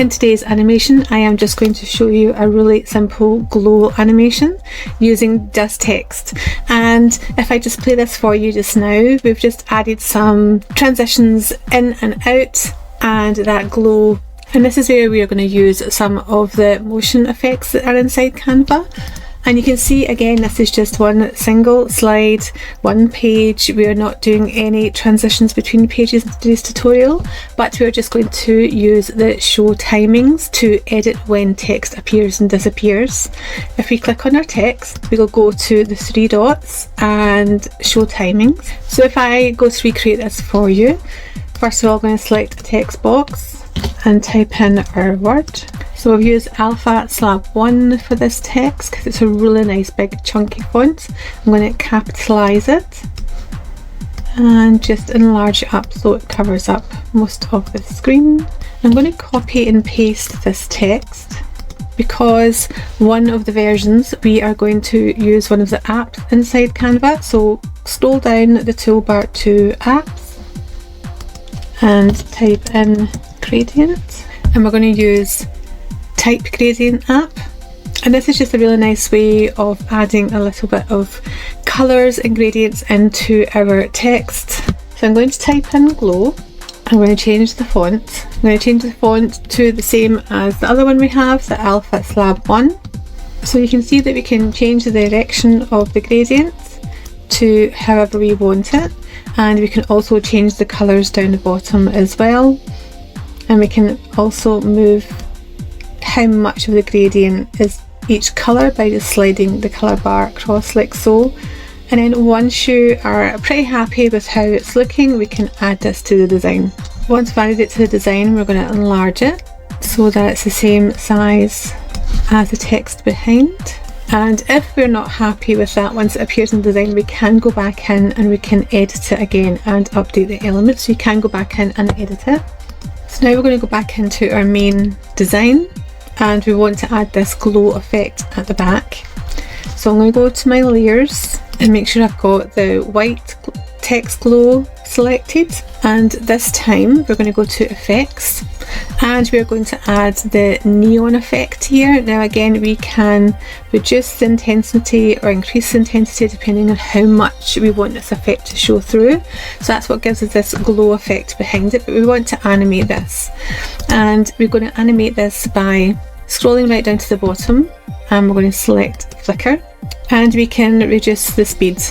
In today's animation, I am just going to show you a really simple glow animation using just text. And if I just play this for you just now, we've just added some transitions in and out and that glow. And this is where we are going to use some of the motion effects that are inside Canva. And you can see again, this is just one single slide, one page. We are not doing any transitions between pages in today's tutorial, but we're just going to use the show timings to edit when text appears and disappears. If we click on our text, we will go to the three dots and show timings. So if I go to recreate this for you, first of all, I'm going to select a text box and type in our word. So I've used Alpha Slab 1 for this text because it's a really nice big chunky font. I'm going to capitalise it and just enlarge it up so it covers up most of the screen. I'm going to copy and paste this text because one of the versions we are going to use one of the apps inside Canva. So scroll down the toolbar to apps and type in gradient, and we're going to use type gradient app, and this is just a really nice way of adding a little bit of colours and gradients into our text. So I'm going to type in glow. I'm going to change the font. I'm going to change the font to the same as the other one we have, the Alpha Slab 1. So you can see that we can change the direction of the gradient to however we want it, and we can also change the colours down the bottom as well, and we can also move how much of the gradient is each colour by just sliding the colour bar across like so. And then once you are pretty happy with how it's looking, we can add this to the design. Once we've added it to the design, we're going to enlarge it so that it's the same size as the text behind. And if we're not happy with that once it appears in the design, we can go back in and we can edit it again and update the elements. So you can go back in and edit it. So now we're going to go back into our main design and we want to add this glow effect at the back. So I'm going to go to my layers and make sure I've got the white text glow selected, and this time we're going to go to effects and we're going to add the neon effect here. Now again, we can reduce the intensity or increase the intensity depending on how much we want this effect to show through. So that's what gives us this glow effect behind it, but we want to animate this, and we're going to animate this by scrolling right down to the bottom, and we're going to select flicker, and we can reduce the speed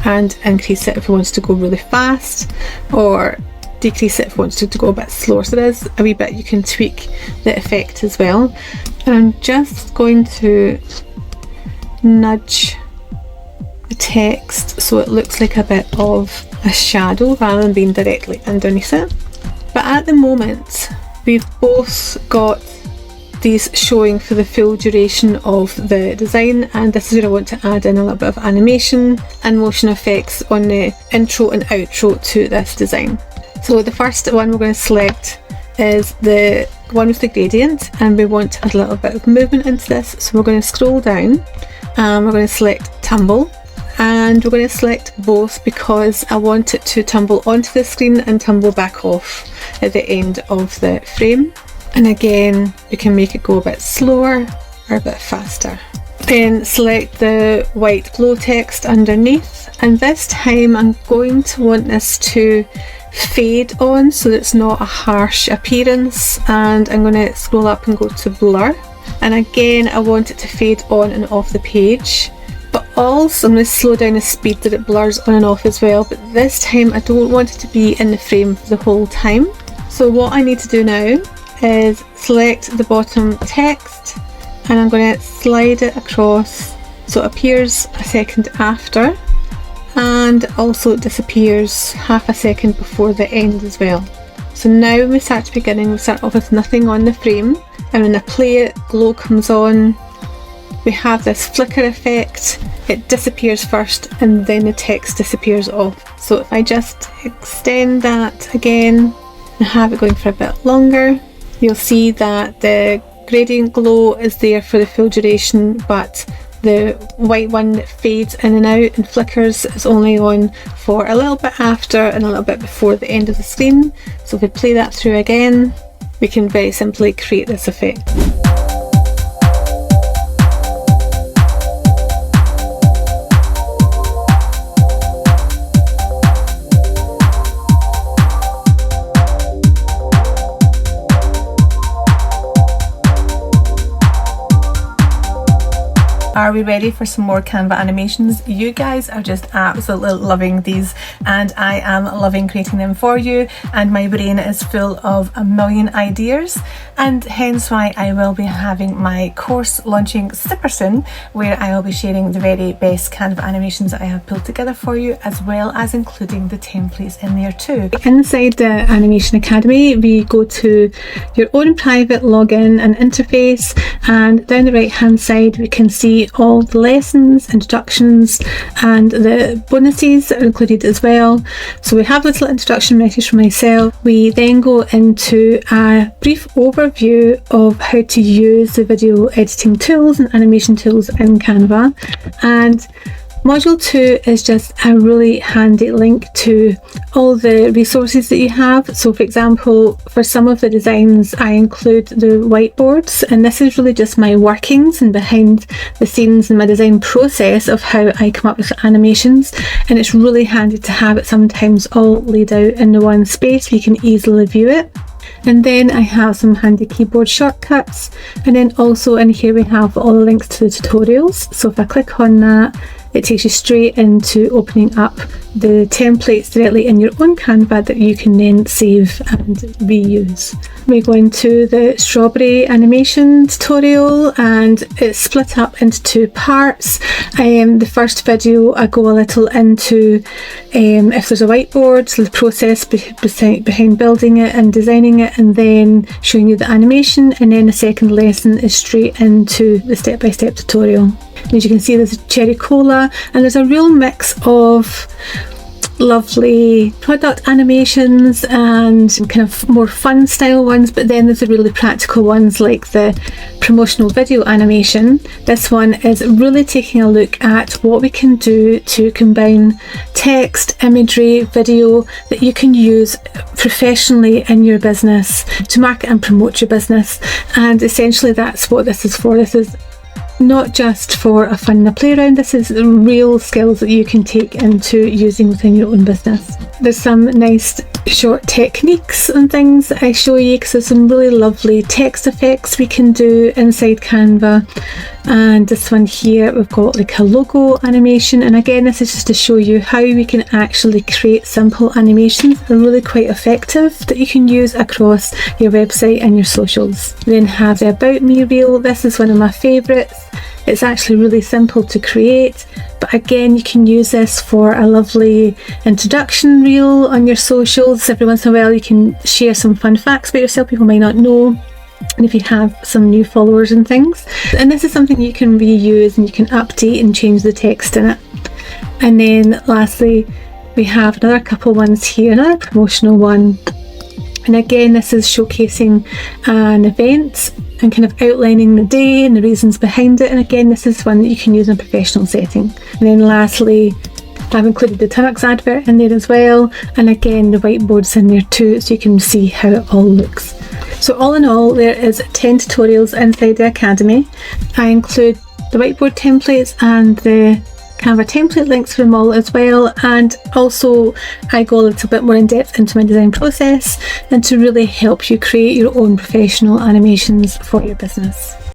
and increase it if we want to go really fast, or decrease it if we want to go a bit slower. So there's a wee bit you can tweak the effect as well. And I'm just going to nudge the text so it looks like a bit of a shadow rather than being directly underneath it. But at the moment we've both got these showing for the full duration of the design, and this is where I want to add in a little bit of animation and motion effects on the intro and outro to this design. So the first one we're going to select is the one with the gradient, and we want to add a little bit of movement into this. So we're going to scroll down and we're going to select tumble, and we're going to select both because I want it to tumble onto the screen and tumble back off at the end of the frame. And again, we can make it go a bit slower or a bit faster. Then select the white glow text underneath, and this time I'm going to want this to fade on so that it's not a harsh appearance, and I'm going to scroll up and go to blur, and again I want it to fade on and off the page, but also I'm going to slow down the speed that it blurs on and off as well, but this time I don't want it to be in the frame for the whole time. So what I need to do now is select the bottom text, and I'm going to slide it across so it appears a second after, and also disappears half a second before the end as well. So now when we start at the beginning, we start off with nothing on the frame, and when I play it, glow comes on, we have this flicker effect, it disappears first and then the text disappears off. So if I just extend that again and have it going for a bit longer, you'll see that the gradient glow is there for the full duration, but the white one that fades in and out and flickers is only on for a little bit after and a little bit before the end of the screen. So if we play that through again, we we can very simply create this effect. Are we ready for some more Canva animations? You guys are just absolutely loving these, and I am loving creating them for you, and my brain is full of a million ideas, and hence why I will be having my course launching super soon, where I will be sharing the very best Canva animations that I have pulled together for you, as well as including the templates in there too. Inside the Animation Academy, we go to your own private login and interface, and down the right hand side we can see all the lessons, introductions, and the bonuses that are included as well. So we have a little introduction message from myself. We then go into a brief overview of how to use the video editing tools and animation tools in Canva, and Module 2 is just a really handy link to all the resources that you have. So for example, for some of the designs I include the whiteboards, and this is really just my workings and behind the scenes and my design process of how I come up with animations, and it's really handy to have it sometimes all laid out in the one space where you can easily view it. And then I have some handy keyboard shortcuts, and then also in here we have all the links to the tutorials. So if I click on that, it takes you straight into opening up the templates directly in your own Canva that you can then save and reuse. We go into the strawberry animation tutorial, and it's split up into two parts. The first video I go a little into if there's a whiteboard, so the process behind building it and designing it, and then showing you the animation, and then the second lesson is straight into the step-by-step tutorial. And as you can see, there's a cherry cola, and there's a real mix of lovely product animations and kind of more fun style ones, but then there's the really practical ones like the promotional video animation. This one is really taking a look at what we can do to combine text, imagery, video that you can use professionally in your business to market and promote your business. And essentially that's what this is for. This is not just for a fun and a play around, this is the real skills that you can take into using within your own business. There's some nice short techniques and things that I show you, because there's some really lovely text effects we can do inside Canva. And this one here, we've got like a logo animation, and again this is just to show you how we can actually create simple animations that are really quite effective that you can use across your website and your socials. We then have the About Me reel. This is one of my favourites. It's actually really simple to create, but again you can use this for a lovely introduction reel on your socials. Every once in a while you can share some fun facts about yourself people might not know, and if you have some new followers and things. And this is something you can reuse, and you can update and change the text in it. And then lastly we have another couple ones here, another promotional one, and again this is showcasing an event and kind of outlining the day and the reasons behind it, and again this is one that you can use in a professional setting. And then lastly I've included the Tunux advert in there as well, and again the whiteboard's in there too, so you can see how it all looks. So all in all, there is 10 tutorials inside the Academy. I include the whiteboard templates and the Canva template links for them all as well, and also I go a little bit more in depth into my design process and to really help you create your own professional animations for your business.